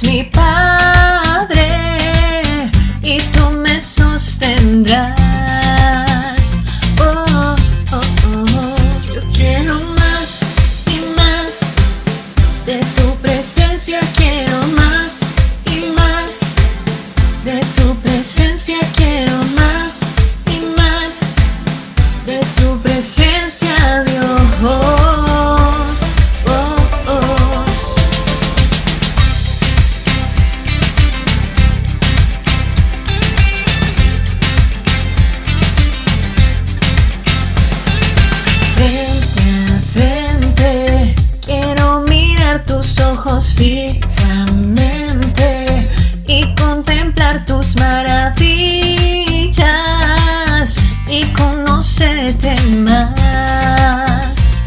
eres mi Padre y tú me sostendrás. Oh, oh, oh. Yo quiero más y más de tu presencia, quiero más y más de tu presencia, quiero más y más de tu presencia, Dios. Fijamente y contemplar tus maravillas y conocerte más.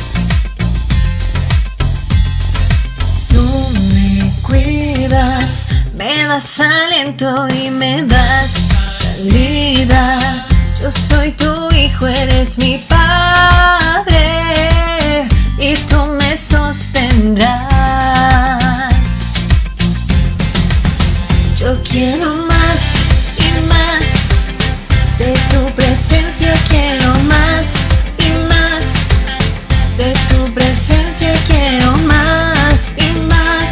Tú me cuidas, me das aliento y me das salida. Yo soy tu hijo, eres mi Padre y tú me sostendrás. Yo quiero más y más de tu presencia, quiero más y más de tu presencia, quiero más y más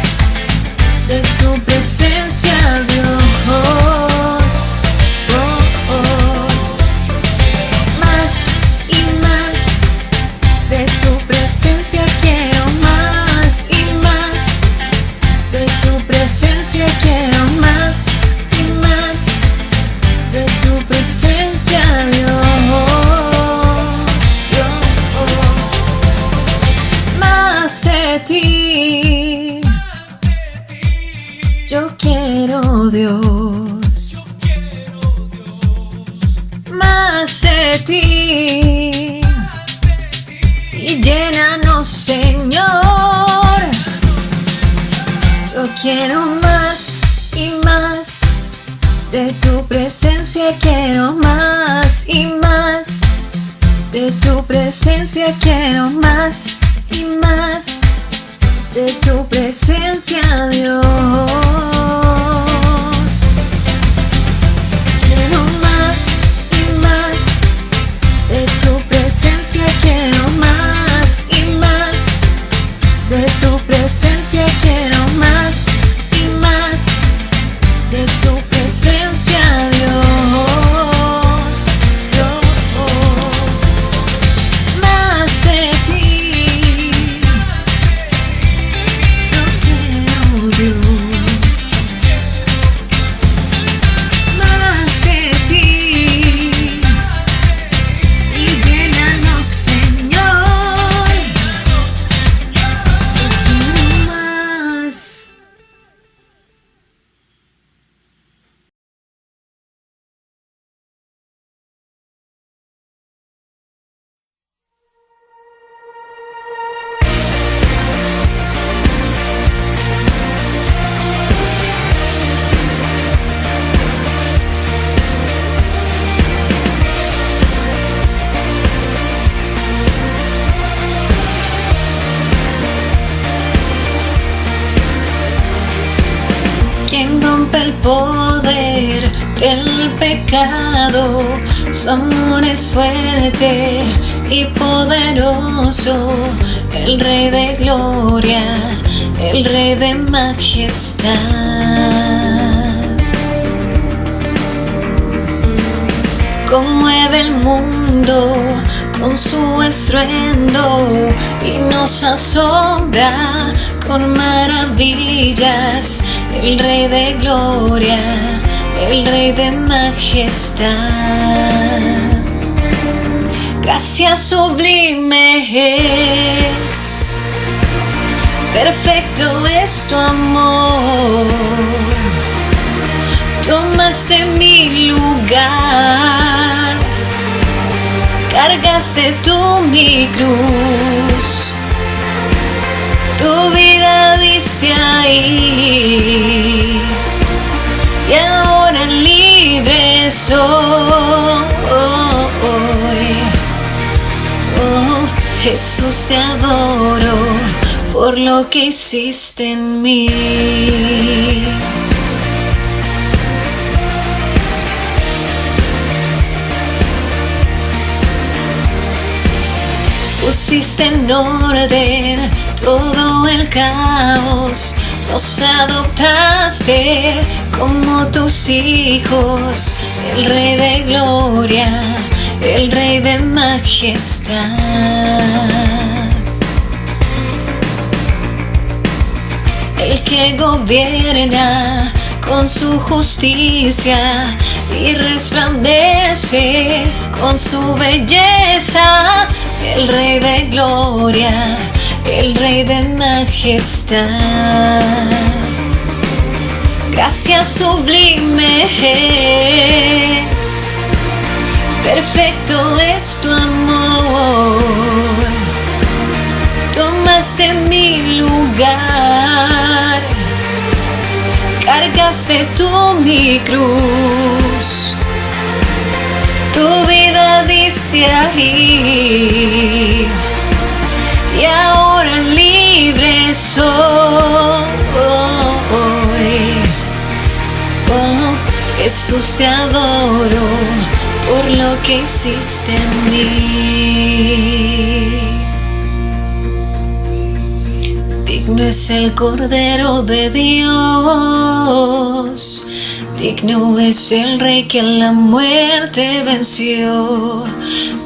de tu presencia, Dios. Oh, oh. Más y más de tu presencia, quiero más y más de tu presencia, quiero más y más de tu presencia, Dios, Dios. Más de ti, yo quiero, Dios. Más de ti y llénanos, Señor. Yo quiero más y más de tu presencia, quiero más y más de tu presencia, quiero más y más de tu presencia, Dios. Quiero más y más de tu presencia, quiero más y más de tu presencia, quiero más y más de tu presencia, Dios, Dios. Más de ti, yo quiero, Dios. Más de ti y llénanos, Señor. Yo quiero más. Quien rompe el poder del pecado, su amor es fuerte y poderoso, el Rey de gloria, el Rey de majestad. Conmueve el mundo con su estruendo y nos asombra con maravillas, el Rey de gloria, el Rey de majestad. Gracia sublime es, perfecto es tu amor. Tomaste mi lugar, cargaste tú mi cruz, tu vida diste ahí y ahora libre soy. Oh, Jesús te adoro, por lo que hiciste en mí. Pusiste en orden todo el caos, nos adoptaste como tus hijos, el Rey de gloria, el Rey de majestad. El que gobierna con su justicia y resplandece con su belleza, el Rey de gloria, el Rey de majestad. Gracias sublime es, perfecto es tu amor. Tomaste mi lugar, cargaste tú mi cruz, tu vida diste ahí, y ahora libre soy. Oh, Jesús, te adoro por lo que hiciste en mí. Digno es el Cordero de Dios, digno es el Rey que la muerte venció.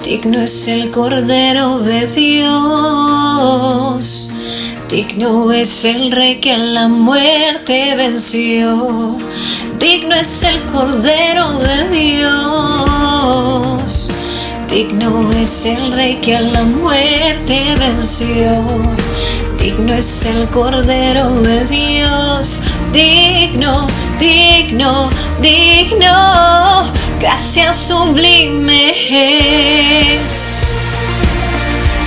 Digno es el Cordero de Dios, digno es el Rey que la muerte venció. Digno es el Cordero de Dios, digno es el Rey que la muerte venció. Digno es el Cordero de Dios, digno, digno, digno. Gracias sublime es,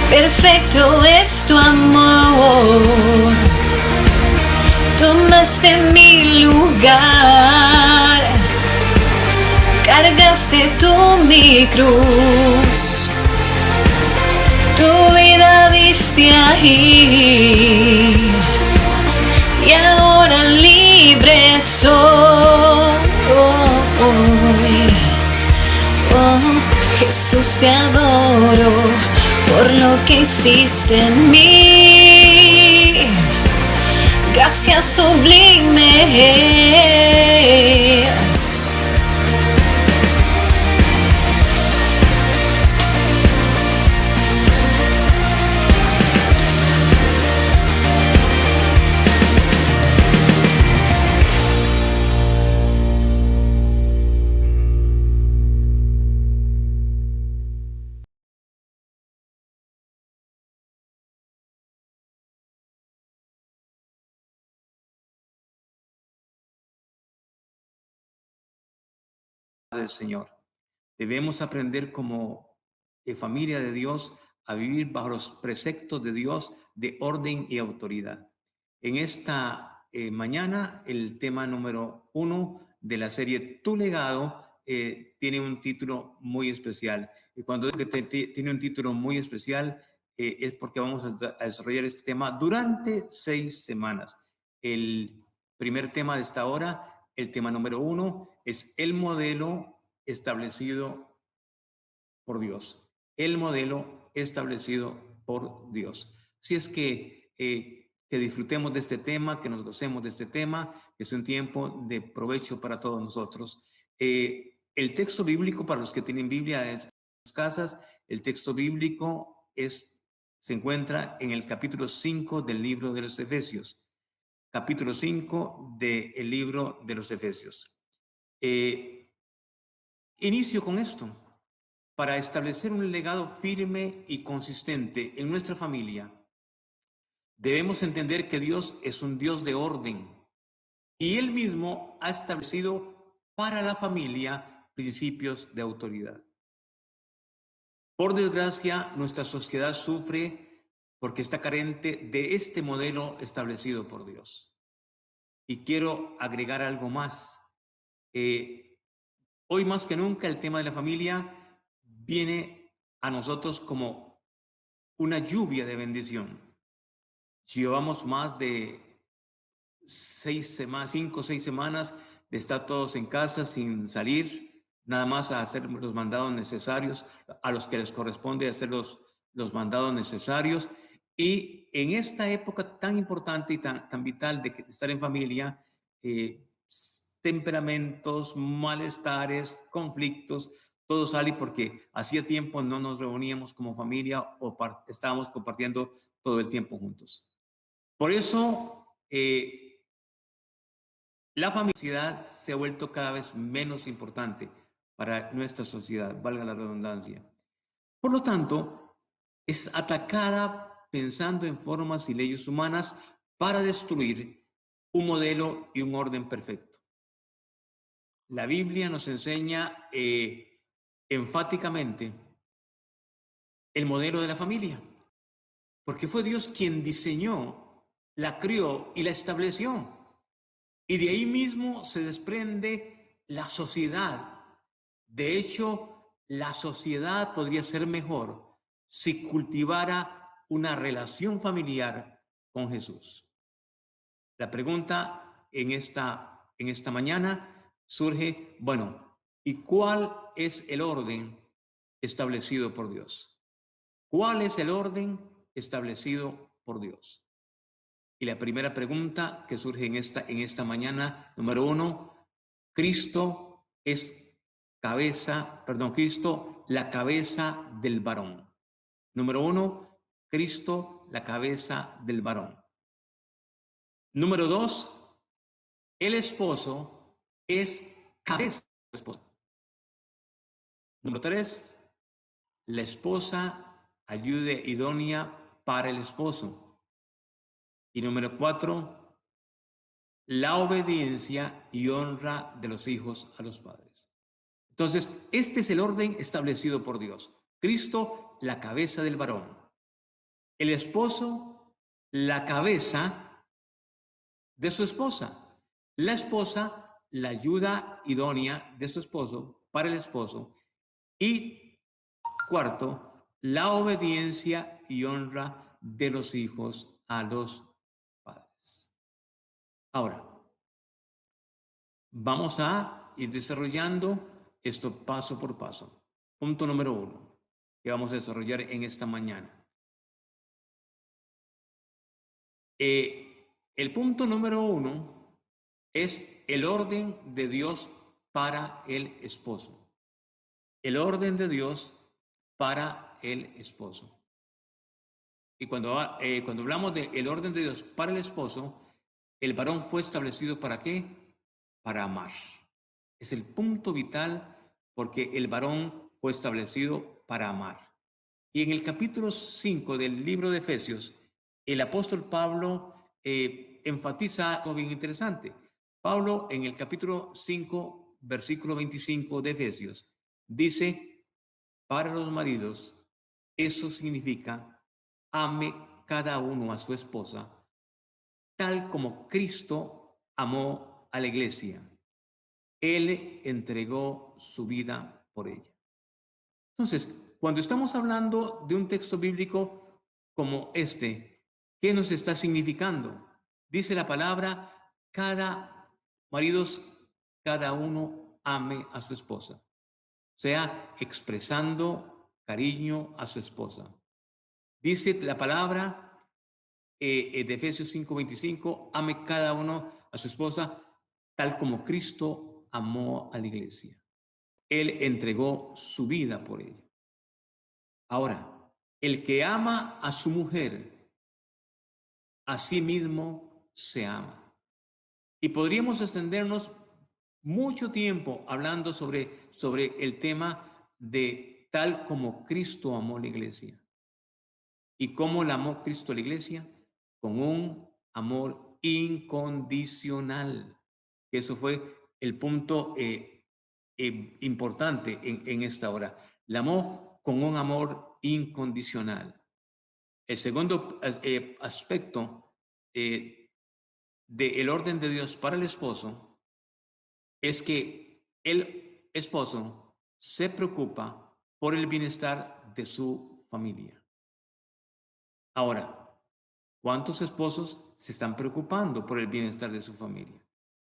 perfecto es tu amor. Tomaste mi lugar, cargaste tú mi cruz, tu vida diste ahí, y ahora libre soy. Jesús, te adoro por lo que hiciste en mí. Gracias sublime es. Del Señor. Debemos aprender como familia de Dios a vivir bajo los preceptos de Dios de orden y autoridad. En esta mañana, el tema número 1 de la serie Tu legado tiene un título muy especial. Y cuando digo que tiene un título muy especial, es porque vamos a desarrollar este tema durante 6 semanas. El primer tema de esta hora, el tema número 1, es el modelo establecido por Dios. El modelo establecido por Dios. Si es que disfrutemos de este tema, que nos gocemos de este tema, que es un tiempo de provecho para todos nosotros. El texto bíblico, para los que tienen Biblia en sus casas, el texto bíblico se encuentra en el capítulo 5 del libro de los Efesios. Capítulo 5 del libro de los Efesios. Inicio con esto. Para establecer un legado firme y consistente en nuestra familia, debemos entender que Dios es un Dios de orden y Él mismo ha establecido para la familia principios de autoridad. Por desgracia, nuestra sociedad sufre porque está carente de este modelo establecido por Dios. Y quiero agregar algo más. Hoy más que nunca el tema de la familia viene a nosotros como una lluvia de bendición. Llevamos más de 6 semanas, 5 o 6 semanas de estar todos en casa sin salir, nada más a hacer los mandados necesarios, a los que les corresponde hacer los mandados necesarios. Y en esta época tan importante y tan vital de estar en familia, temperamentos, malestares, conflictos, todo sale porque hacía tiempo no nos reuníamos como familia o estábamos compartiendo todo el tiempo juntos. Por eso, la familia se ha vuelto cada vez menos importante para nuestra sociedad, valga la redundancia. Por lo tanto, es atacada pensando en formas y leyes humanas para destruir un modelo y un orden perfecto. La Biblia nos enseña enfáticamente el modelo de la familia, porque fue Dios quien diseñó, la crió y la estableció. Y de ahí mismo se desprende la sociedad. De hecho, la sociedad podría ser mejor si cultivara una relación familiar con Jesús. La pregunta en esta mañana surge, bueno, ¿y cuál es el orden establecido por Dios? ¿Cuál es el orden establecido por Dios? Y la primera pregunta que surge en esta mañana, número 1, Cristo Cristo, la cabeza del varón. Número 1, Cristo, la cabeza del varón. Número 2, el esposo es cabeza del esposo. Número 3, la esposa, ayuda idónea para el esposo. Y número 4, la obediencia y honra de los hijos a los padres. Entonces, este es el orden establecido por Dios. Cristo, la cabeza del varón. El esposo, la cabeza de su esposa. La esposa, la ayuda idónea de su esposo para el esposo. Y cuarto, la obediencia y honra de los hijos a los padres. Ahora, vamos a ir desarrollando esto paso por paso. Punto número 1 que vamos a desarrollar en esta mañana. El punto número 1 es el orden de Dios para el esposo. El orden de Dios para el esposo. Y cuando hablamos del orden de Dios para el esposo, el varón fue establecido ¿para qué? Para amar. Es el punto vital porque el varón fue establecido para amar. Y en el capítulo 5 del libro de Efesios, el apóstol Pablo enfatiza algo bien interesante. Pablo en el capítulo 5, versículo 25 de Efesios, dice, para los maridos, eso significa, ame cada uno a su esposa, tal como Cristo amó a la iglesia. Él entregó su vida por ella. Entonces, cuando estamos hablando de un texto bíblico como este, ¿qué nos está significando? Dice la palabra, maridos, cada uno ame a su esposa. O sea, expresando cariño a su esposa. Dice la palabra de Efesios 5:25, ame cada uno a su esposa, tal como Cristo amó a la iglesia. Él entregó su vida por ella. Ahora, el que ama a su mujer, a sí mismo se ama. Y podríamos extendernos mucho tiempo hablando sobre el tema de tal como Cristo amó a la iglesia. ¿Y cómo la amó Cristo a la iglesia? Con un amor incondicional. Eso fue el punto importante en esta hora. La amó con un amor incondicional. El segundo aspecto del orden de Dios para el esposo es que el esposo se preocupa por el bienestar de su familia. Ahora, ¿Cuántos esposos se están preocupando por el bienestar de su familia?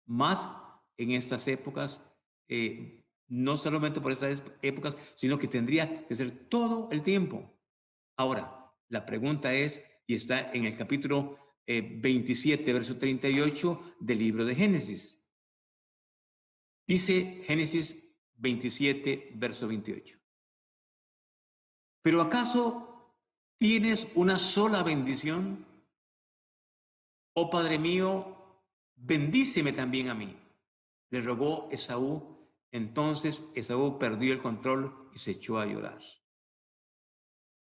Más en estas épocas, no solamente por estas épocas, sino que tendría que ser todo el tiempo. Ahora, la pregunta es, y está en el capítulo 27, verso 38 del libro de Génesis. Dice Génesis 27, verso 28. ¿Pero acaso tienes una sola bendición? Oh Padre mío, bendíceme también a mí. Le rogó Esaú. Entonces Esaú perdió el control y se echó a llorar.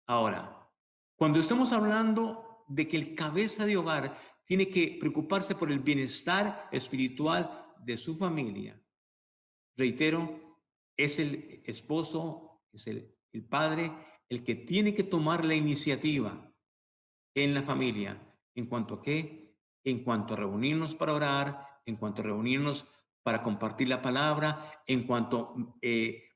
Ahora, cuando estamos hablando de que el cabeza de hogar tiene que preocuparse por el bienestar espiritual de su familia, reitero, es el esposo, es el padre, el que tiene que tomar la iniciativa en la familia. ¿En cuanto a qué? En cuanto a reunirnos para orar, en cuanto a reunirnos para compartir la palabra, en cuanto a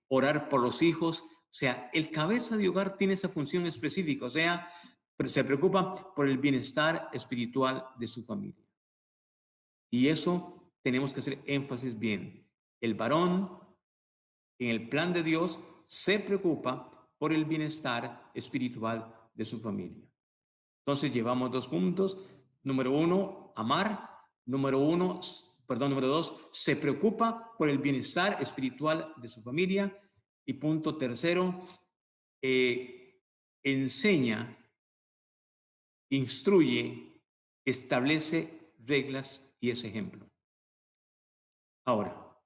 orar por los hijos. O sea, el cabeza de hogar tiene esa función específica, o sea, se preocupa por el bienestar espiritual de su familia. Y eso tenemos que hacer énfasis bien. El varón, en el plan de Dios, se preocupa por el bienestar espiritual de su familia. Entonces llevamos 2 puntos. Número 1, amar. Número 2, se preocupa por el bienestar espiritual de su familia. Y punto tercero, enseña, instruye, establece reglas y es ejemplo. Ahora,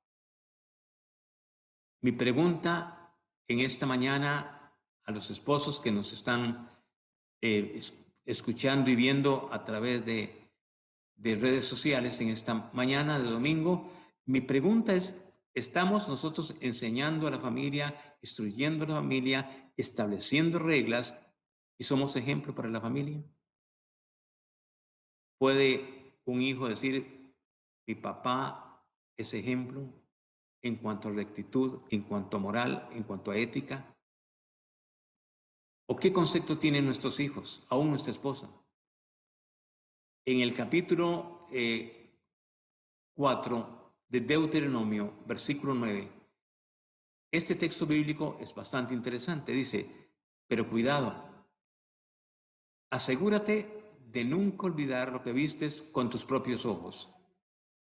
mi pregunta en esta mañana a los esposos que nos están escuchando y viendo a través de redes sociales en esta mañana de domingo, mi pregunta es, ¿estamos nosotros enseñando a la familia, instruyendo a la familia, estableciendo reglas y somos ejemplo para la familia? ¿Puede un hijo decir, mi papá es ejemplo en cuanto a rectitud, en cuanto a moral, en cuanto a ética? ¿O qué concepto tienen nuestros hijos, aún nuestra esposa? En el capítulo 4 de Deuteronomio, versículo 9, este texto bíblico es bastante interesante. Dice, pero cuidado, asegúrate de nunca olvidar lo que vistes con tus propios ojos.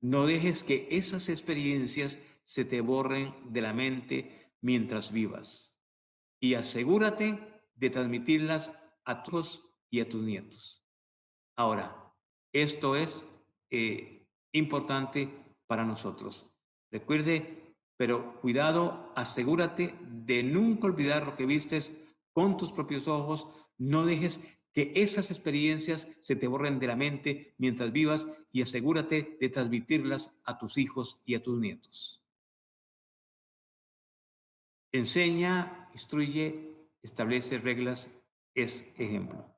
No dejes que esas experiencias se te borren de la mente mientras vivas. Y asegúrate de transmitirlas a tus y a tus nietos. Ahora, esto es importante para nosotros. Recuerde, pero cuidado, asegúrate de nunca olvidar lo que vistes con tus propios ojos. No dejes que esas experiencias se te borren de la mente mientras vivas y asegúrate de transmitirlas a tus hijos y a tus nietos. Enseña, instruye, establece reglas, es ejemplo.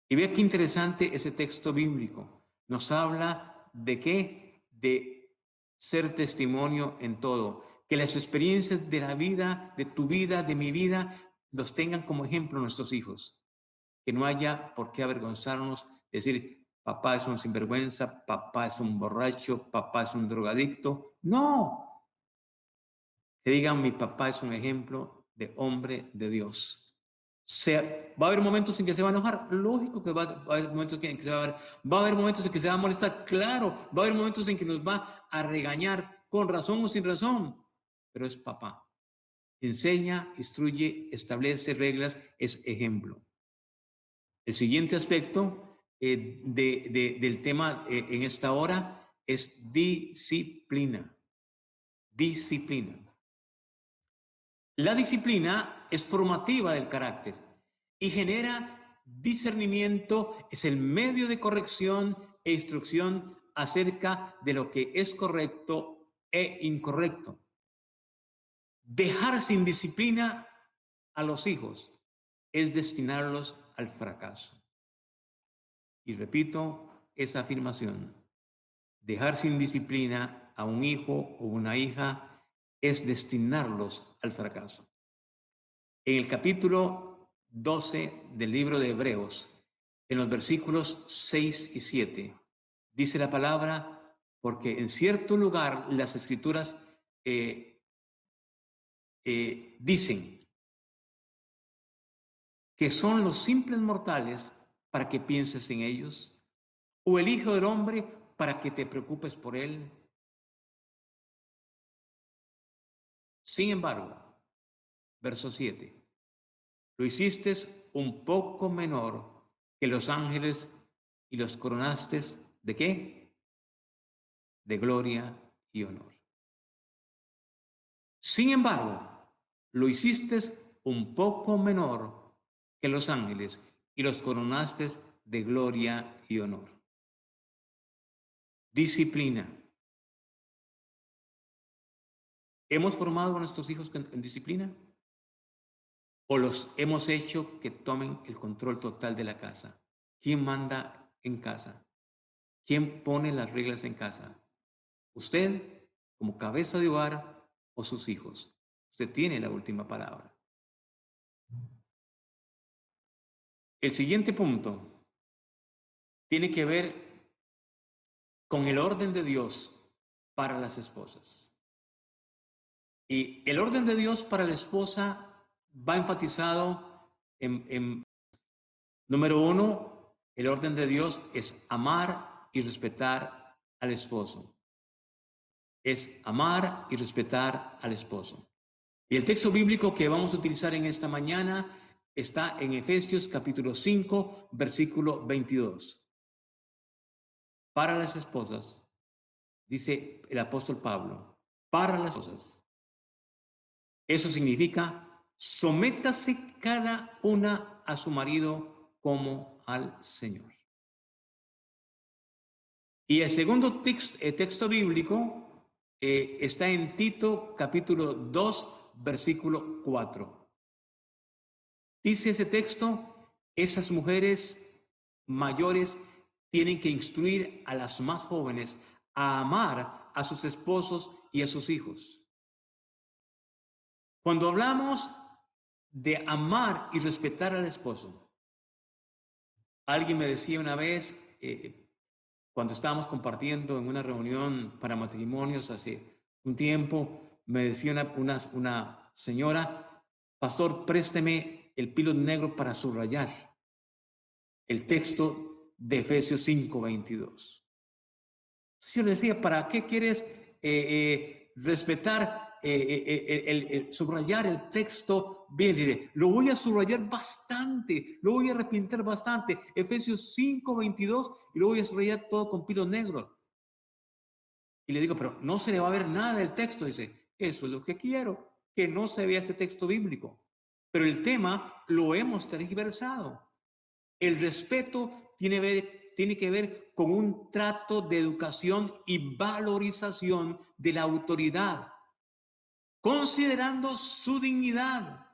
Y vea qué interesante ese texto bíblico. Nos habla de qué? De ser testimonio en todo. Que las experiencias de la vida, de tu vida, de mi vida, los tengan como ejemplo nuestros hijos. Que no haya por qué avergonzarnos, decir, papá es un sinvergüenza, papá es un borracho, papá es un drogadicto. No. Que digan, mi papá es un ejemplo de hombre de Dios. Va a haber momentos en que se va a enojar, lógico que va a haber momentos en que se va a haber momentos en que se va a molestar, claro, va a haber momentos en que nos va a regañar con razón o sin razón, pero es papá. Enseña, instruye, establece reglas, es ejemplo. El siguiente aspecto del tema en esta hora es disciplina. Disciplina. La disciplina es formativa del carácter y genera discernimiento, es el medio de corrección e instrucción acerca de lo que es correcto e incorrecto. Dejar sin disciplina a los hijos es destinarlos al fracaso. Y repito esa afirmación. Dejar sin disciplina a un hijo o una hija es destinarlos al fracaso. En el capítulo 12 del libro de Hebreos, en los versículos 6 y 7. Dice la palabra, porque en cierto lugar las escrituras dicen que son los simples mortales para que pienses en ellos, o el Hijo del Hombre para que te preocupes por él. Sin embargo, verso 7, lo hiciste un poco menor que los ángeles y los coronaste, ¿de qué? De gloria y honor. Sin embargo, lo hiciste un poco menor que los ángeles y los coronaste de gloria y honor. Disciplina. ¿Hemos formado a nuestros hijos en disciplina? ¿O los hemos hecho que tomen el control total de la casa? ¿Quién manda en casa? ¿Quién pone las reglas en casa? ¿Usted como cabeza de hogar o sus hijos? Usted tiene la última palabra. El siguiente punto tiene que ver con el orden de Dios para las esposas. Y el orden de Dios para la esposa va enfatizado en número 1, el orden de Dios es amar y respetar al esposo. Es amar y respetar al esposo. Y el texto bíblico que vamos a utilizar en esta mañana está en Efesios capítulo 5, versículo 22. Para las esposas, dice el apóstol Pablo, para las esposas. Eso significa, sométase cada una a su marido como al Señor. Y el segundo texto bíblico está en Tito capítulo 2, versículo 4. Dice ese texto, esas mujeres mayores tienen que instruir a las más jóvenes a amar a sus esposos y a sus hijos. Cuando hablamos de amar y respetar al esposo, alguien me decía una vez, cuando estábamos compartiendo en una reunión para matrimonios hace un tiempo, me decía una señora, pastor, présteme el pilo negro para subrayar el texto de Efesios 5:22. Yo le decía, ¿para qué quieres respetar, subrayar el texto? Bien, dice, lo voy a subrayar bastante, lo voy a repintar bastante. Efesios 5:22 y lo voy a subrayar todo con pilo negro. Y le digo, pero no se le va a ver nada del texto. Dice, eso es lo que quiero, que no se vea ese texto bíblico. Pero el tema lo hemos tergiversado. El respeto tiene que ver con un trato de educación y valorización de la autoridad, considerando su dignidad.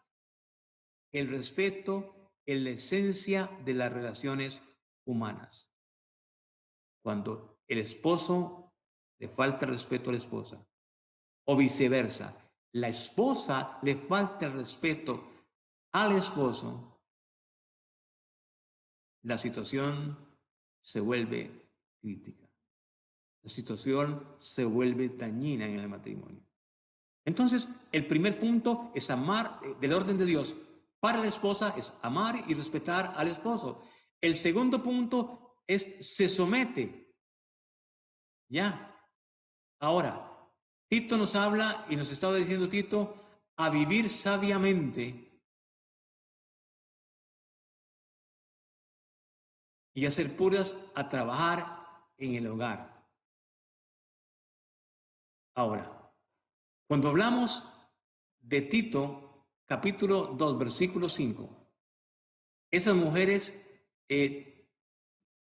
El respeto es la esencia de las relaciones humanas. Cuando el esposo le falta el respeto a la esposa, o viceversa, la esposa le falta el respeto al esposo, la situación se vuelve crítica. La situación se vuelve dañina en el matrimonio. Entonces, el primer punto es amar, del orden de Dios para la esposa es amar y respetar al esposo. El segundo punto es se somete. Ya. Ahora, Tito nos habla y nos estaba diciendo Tito a vivir sabiamente y a ser puras, a trabajar en el hogar. Ahora, cuando hablamos de Tito, capítulo 2, versículo 5, esas mujeres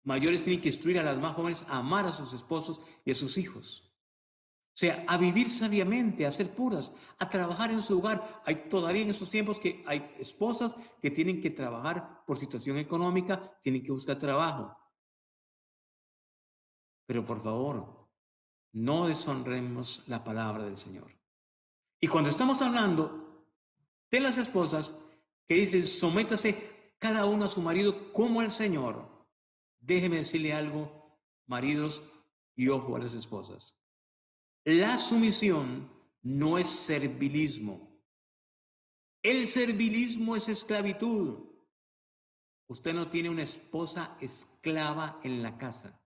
mayores tienen que instruir a las más jóvenes a amar a sus esposos y a sus hijos. O sea, a vivir sabiamente, a ser puras, a trabajar en su hogar. Hay todavía en esos tiempos que hay esposas que tienen que trabajar por situación económica, tienen que buscar trabajo. Pero por favor, no deshonremos la palabra del Señor. Y cuando estamos hablando de las esposas que dicen, sométase cada uno a su marido como el Señor, déjeme decirle algo, maridos, y ojo a las esposas. La sumisión no es servilismo. El servilismo es esclavitud. Usted no tiene una esposa esclava en la casa.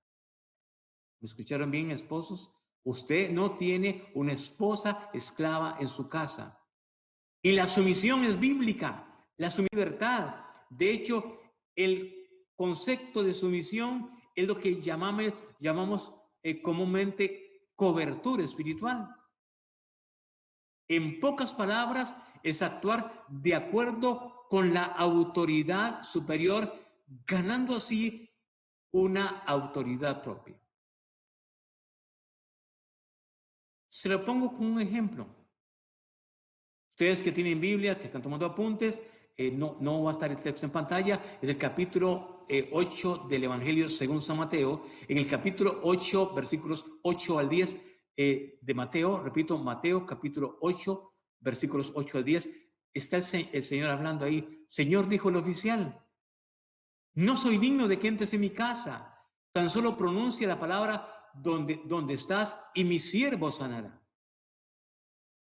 ¿Me escucharon bien, esposos? Usted no tiene una esposa esclava en su casa. Y la sumisión es bíblica, la libertad. De hecho, el concepto de sumisión es lo que llamamos comúnmente cobertura espiritual. En pocas palabras, es actuar de acuerdo con la autoridad superior, ganando así una autoridad propia. Se lo pongo con un ejemplo. Ustedes que tienen Biblia, que están tomando apuntes, no va a estar el texto en pantalla, es el capítulo 8 del Evangelio según San Mateo. En el capítulo 8, versículos 8 al 10 de Mateo, repito, Mateo capítulo 8, versículos 8 al 10, está el Señor hablando ahí. Señor, dijo el oficial, no soy digno de que entres en mi casa, tan solo pronuncia la palabra donde estás y mi siervo sanará.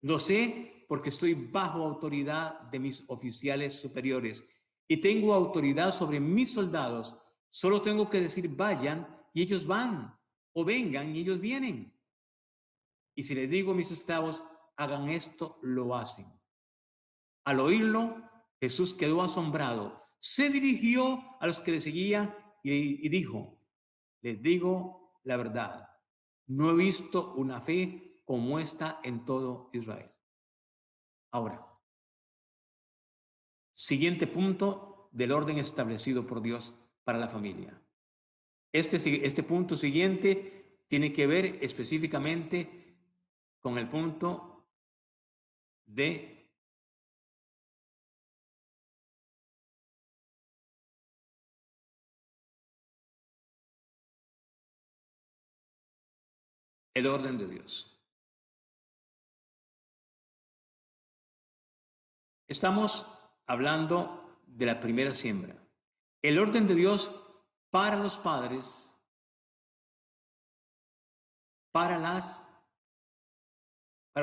Lo sé porque estoy bajo autoridad de mis oficiales superiores y tengo autoridad sobre mis soldados. Solo tengo que decir vayan y ellos van, o vengan y ellos vienen. Y si les digo a mis esclavos, hagan esto, lo hacen. Al oírlo, Jesús quedó asombrado. Se dirigió a los que le seguían y dijo, les digo la verdad, no he visto una fe como esta en todo Israel. Ahora, siguiente punto del orden establecido por Dios para la familia. Este punto siguiente tiene que ver específicamente con el punto de el orden de Dios. Estamos hablando de la primera siembra. El orden de Dios para los padres, para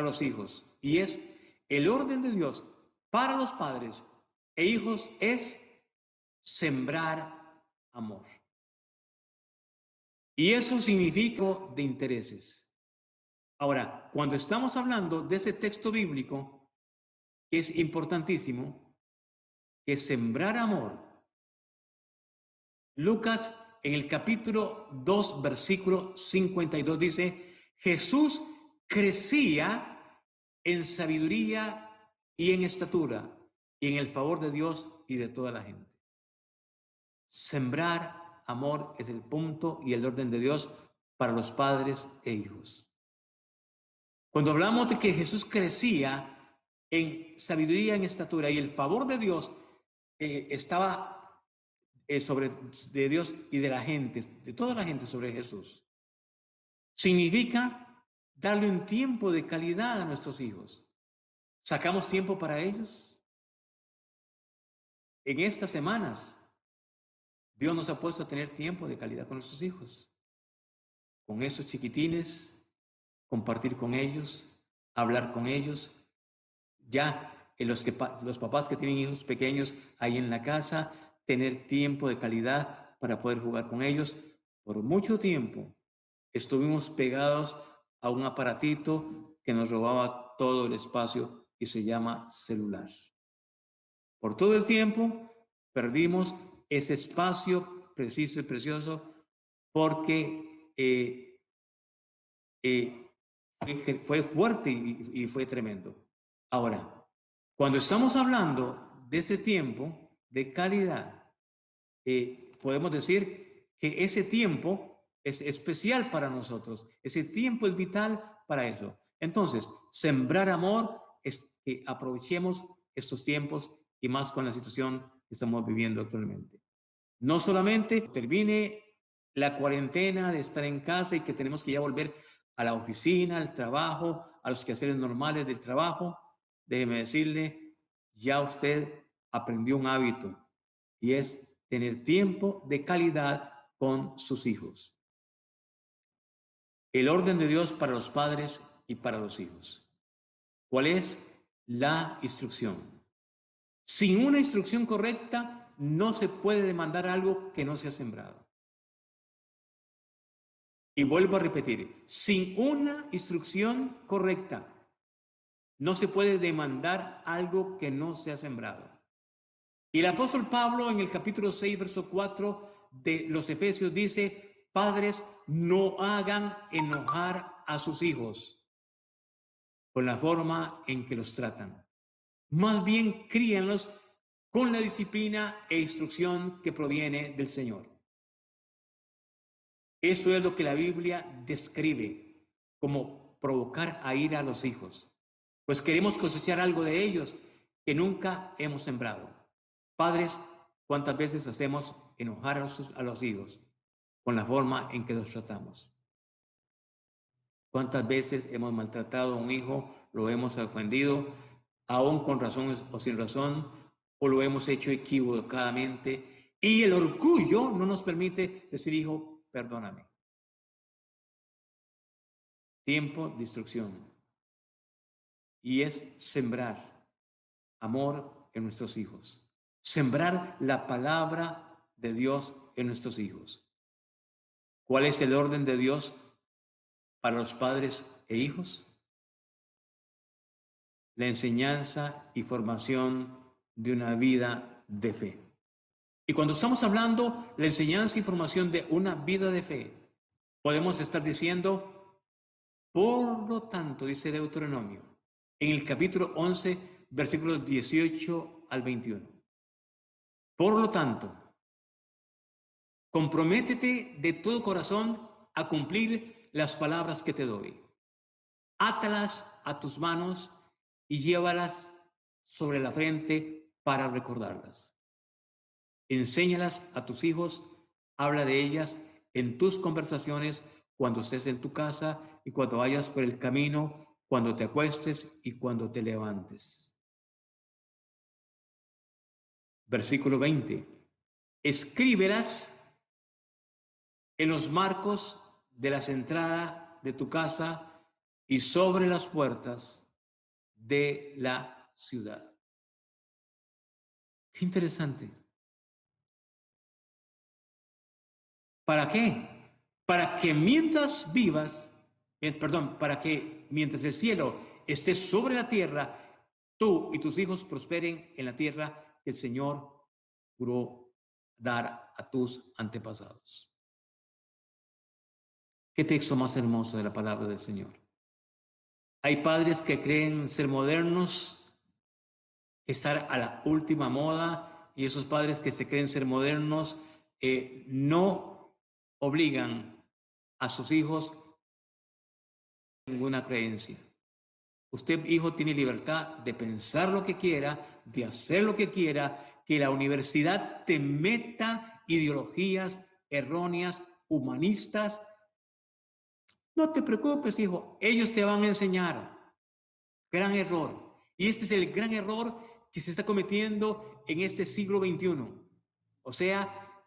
los hijos. Y es el orden de Dios para los padres e hijos es sembrar amor. Y eso significa de intereses. Ahora, cuando estamos hablando de ese texto bíblico, que es importantísimo, que es sembrar amor. Lucas en el capítulo 2, versículo 52 dice, Jesús crecía en sabiduría y en estatura y en el favor de Dios y de toda la gente. Sembrar amor es el punto y el orden de Dios para los padres e hijos. Cuando hablamos de que Jesús crecía en sabiduría, en estatura y el favor de Dios estaba sobre de Dios y de la gente, de toda la gente sobre Jesús. Significa darle un tiempo de calidad a nuestros hijos. ¿Sacamos tiempo para ellos? En estas semanas, Dios nos ha puesto a tener tiempo de calidad con nuestros hijos. Con esos chiquitines, compartir con ellos, hablar con ellos. Ya los papás que tienen hijos pequeños ahí en la casa, tener tiempo de calidad para poder jugar con ellos. Por mucho tiempo estuvimos pegados a un aparatito que nos robaba todo el espacio y se llama celular. Por todo el tiempo perdimos ese espacio preciso y precioso porque fue fuerte y fue tremendo. Ahora, cuando estamos hablando de ese tiempo de calidad, podemos decir que ese tiempo es especial para nosotros. Ese tiempo es vital para eso. Entonces, sembrar amor es que aprovechemos estos tiempos y más con la situación que estamos viviendo actualmente. No solamente termine la cuarentena de estar en casa y que tenemos que ya volver a la oficina, al trabajo, a los quehaceres normales del trabajo. Déjeme decirle, ya usted aprendió un hábito y es tener tiempo de calidad con sus hijos. El orden de Dios para los padres y para los hijos. ¿Cuál es? La instrucción. Sin una instrucción correcta, no se puede demandar algo que no se ha sembrado. Y vuelvo a repetir, sin una instrucción correcta, no se puede demandar algo que no se ha sembrado. Y el apóstol Pablo en el capítulo 6, verso 4 de los Efesios dice, padres, no hagan enojar a sus hijos con la forma en que los tratan. Más bien críanlos con la disciplina e instrucción que proviene del Señor. Eso es lo que la Biblia describe como provocar a ira a los hijos, pues queremos cosechar algo de ellos que nunca hemos sembrado. Padres, ¿cuántas veces hacemos enojar a los hijos con la forma en que los tratamos? ¿Cuántas veces hemos maltratado a un hijo, lo hemos ofendido, aún con razón o sin razón, o lo hemos hecho equivocadamente? Y el orgullo no nos permite decir, hijo, perdóname. Tiempo de instrucción. Y es sembrar amor en nuestros hijos. Sembrar la palabra de Dios en nuestros hijos. ¿Cuál es el orden de Dios para los padres e hijos? La enseñanza y formación de una vida de fe. Y cuando estamos hablando la enseñanza y formación de una vida de fe, podemos estar diciendo, por lo tanto, dice Deuteronomio, en el capítulo 11, versículos 18 al 21. Por lo tanto, comprométete de todo corazón a cumplir las palabras que te doy. Átalas a tus manos y llévalas sobre la frente para recordarlas. Enséñalas a tus hijos, habla de ellas en tus conversaciones cuando estés en tu casa y cuando vayas por el camino, cuando te acuestes y cuando te levantes. Versículo 20. Escríbelas en los marcos de las entradas de tu casa y sobre las puertas de la ciudad. Qué interesante. ¿Para qué? Para que mientras vivas, para que mientras el cielo esté sobre la tierra, tú y tus hijos prosperen en la tierra que el Señor juró dar a tus antepasados. ¿Qué texto más hermoso de la palabra del Señor? Hay padres que creen ser modernos, estar a la última moda, y esos padres que se creen ser modernos no obligan a sus hijos a ninguna creencia. Usted, hijo, tiene libertad de pensar lo que quiera, de hacer lo que quiera, que la universidad te meta ideologías erróneas, humanistas. No te preocupes, hijo, ellos te van a enseñar. Gran error. Y este es el gran error que se está cometiendo en este siglo XXI. O sea,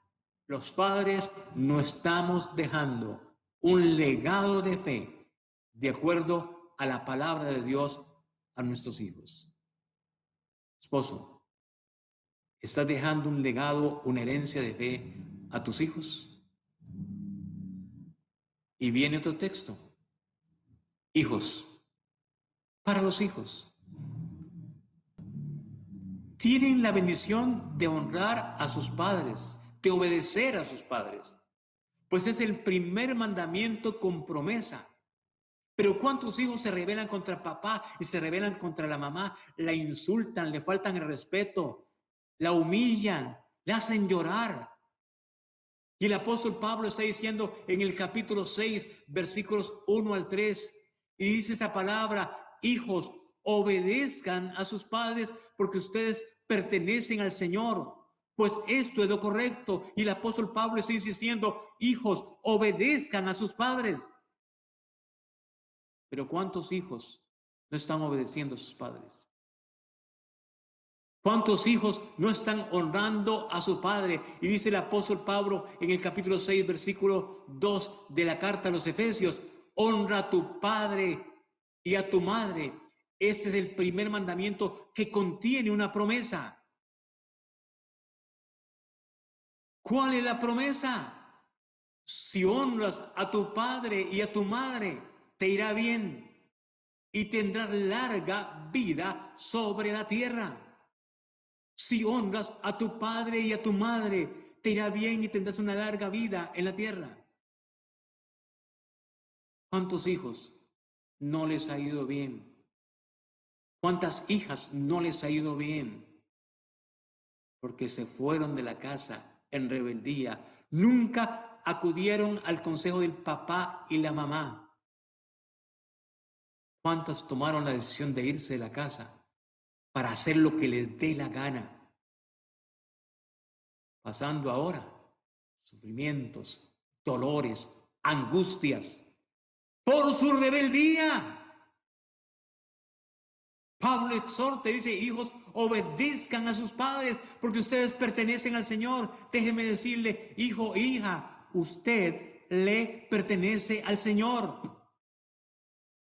los padres no estamos dejando un legado de fe de acuerdo a la palabra de Dios a nuestros hijos. Esposo, ¿estás dejando un legado, una herencia de fe a tus hijos? Y viene otro texto. Hijos, para los hijos. Tienen la bendición de honrar a sus padres, de obedecer a sus padres, pues es el primer mandamiento con promesa. Pero ¿cuántos hijos se rebelan contra papá y se rebelan contra la mamá? La insultan, le faltan el respeto, la humillan, la hacen llorar. Y el apóstol Pablo está diciendo en el capítulo 6, versículos 1 al 3, y dice esa palabra, hijos, obedezcan a sus padres porque ustedes pertenecen al Señor, pues esto es lo correcto. Y el apóstol Pablo está insistiendo, hijos, obedezcan a sus padres. Pero ¿cuántos hijos no están obedeciendo a sus padres? ¿Cuántos hijos no están honrando a su padre? Y dice el apóstol Pablo en el capítulo 6, versículo 2 de la carta a los Efesios: honra a tu padre y a tu madre. Este es el primer mandamiento que contiene una promesa. ¿Cuál es la promesa? Si honras a tu padre y a tu madre, te irá bien y tendrás larga vida sobre la tierra. Si honras a tu padre y a tu madre, te irá bien y tendrás una larga vida en la tierra. ¿Cuántos hijos no les ha ido bien? ¿Cuántas hijas no les ha ido bien? Porque se fueron de la casa en rebeldía. Nunca acudieron al consejo del papá y la mamá. ¿Cuántas tomaron la decisión de irse de la casa para hacer lo que les dé la gana? Pasando ahora sufrimientos, dolores, angustias por su rebeldía. Pablo exhorta y dice: hijos, obedezcan a sus padres porque ustedes pertenecen al Señor. Déjeme decirle, hijo, hija, usted le pertenece al Señor.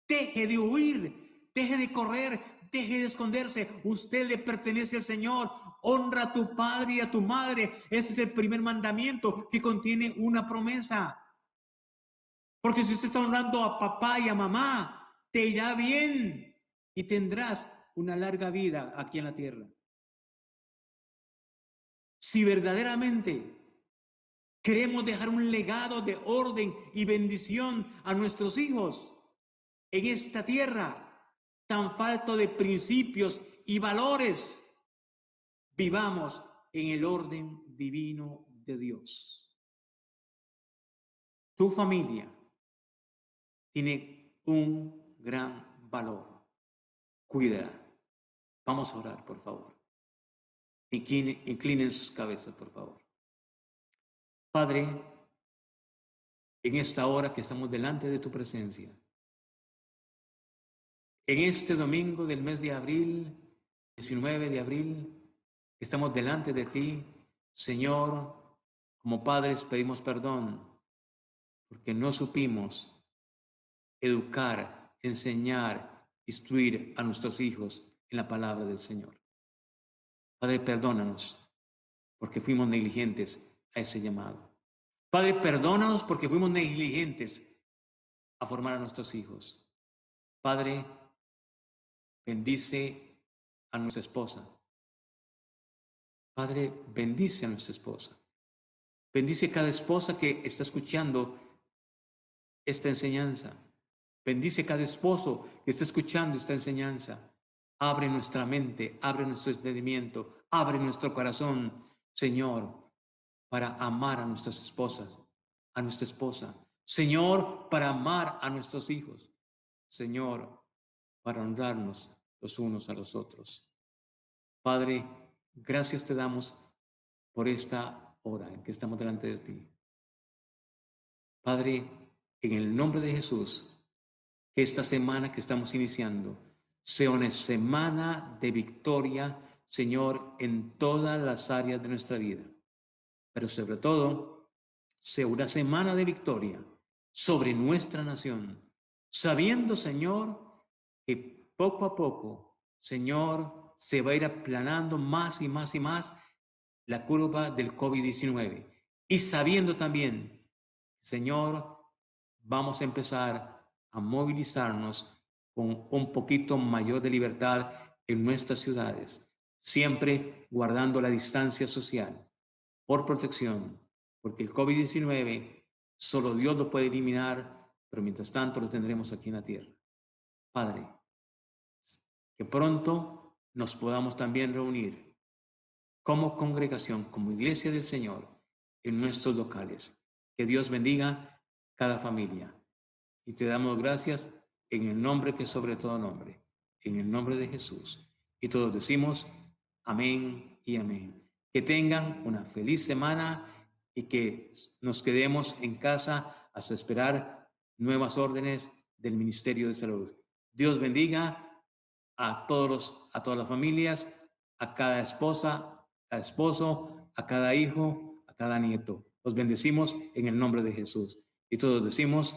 Deje de huir, deje de correr, deje de esconderse. Usted le pertenece al Señor. Honra a tu padre y a tu madre. Ese es el primer mandamiento que contiene una promesa. Porque si usted está honrando a papá y a mamá, te irá bien y tendrás una larga vida aquí en la tierra. Si verdaderamente queremos dejar un legado de orden y bendición a nuestros hijos en esta tierra tan falto de principios y valores, vivamos en el orden divino de Dios. Tu familia tiene un gran valor. Cuídala. Vamos a orar, por favor. Inclinen sus cabezas, por favor. Padre, en esta hora que estamos delante de tu presencia, en este domingo del mes de abril, 19 de abril, estamos delante de ti, Señor. Como padres pedimos perdón porque no supimos educar, enseñar, instruir a nuestros hijos en la palabra del Señor. Padre, perdónanos porque fuimos negligentes a ese llamado. Padre, perdónanos porque fuimos negligentes a formar a nuestros hijos. Padre, bendice a nuestra esposa. Padre, bendice a nuestra esposa. Bendice a cada esposa que está escuchando esta enseñanza. Bendice a cada esposo que está escuchando esta enseñanza. Abre nuestra mente, abre nuestro entendimiento, abre nuestro corazón, Señor, para amar a nuestras esposas, a nuestra esposa. Señor, para amar a nuestros hijos. Señor, para honrarnos los unos a los otros. Padre, gracias te damos por esta hora en que estamos delante de ti. Padre, en el nombre de Jesús, que esta semana que estamos iniciando sea una semana de victoria, Señor, en todas las áreas de nuestra vida. Pero sobre todo, sea una semana de victoria sobre nuestra nación, sabiendo, Señor, que poco a poco, Señor, se va a ir aplanando más y más y más la curva del COVID-19. Y sabiendo también, Señor, vamos a empezar a movilizarnos con un poquito mayor de libertad en nuestras ciudades, siempre guardando la distancia social, por protección, porque el COVID-19 solo Dios lo puede eliminar, pero mientras tanto lo tendremos aquí en la tierra. Padre, que pronto nos podamos también reunir como congregación, como iglesia del Señor, en nuestros locales. Que Dios bendiga cada familia. Y te damos gracias en el nombre que es sobre todo nombre, en el nombre de Jesús. Y todos decimos amén y amén. Que tengan una feliz semana y que nos quedemos en casa hasta esperar nuevas órdenes del Ministerio de Salud. Dios bendiga a todas las familias. a cada esposa, a esposo, a cada hijo, a cada nieto. Los bendecimos en el nombre de Jesús. Y todos decimos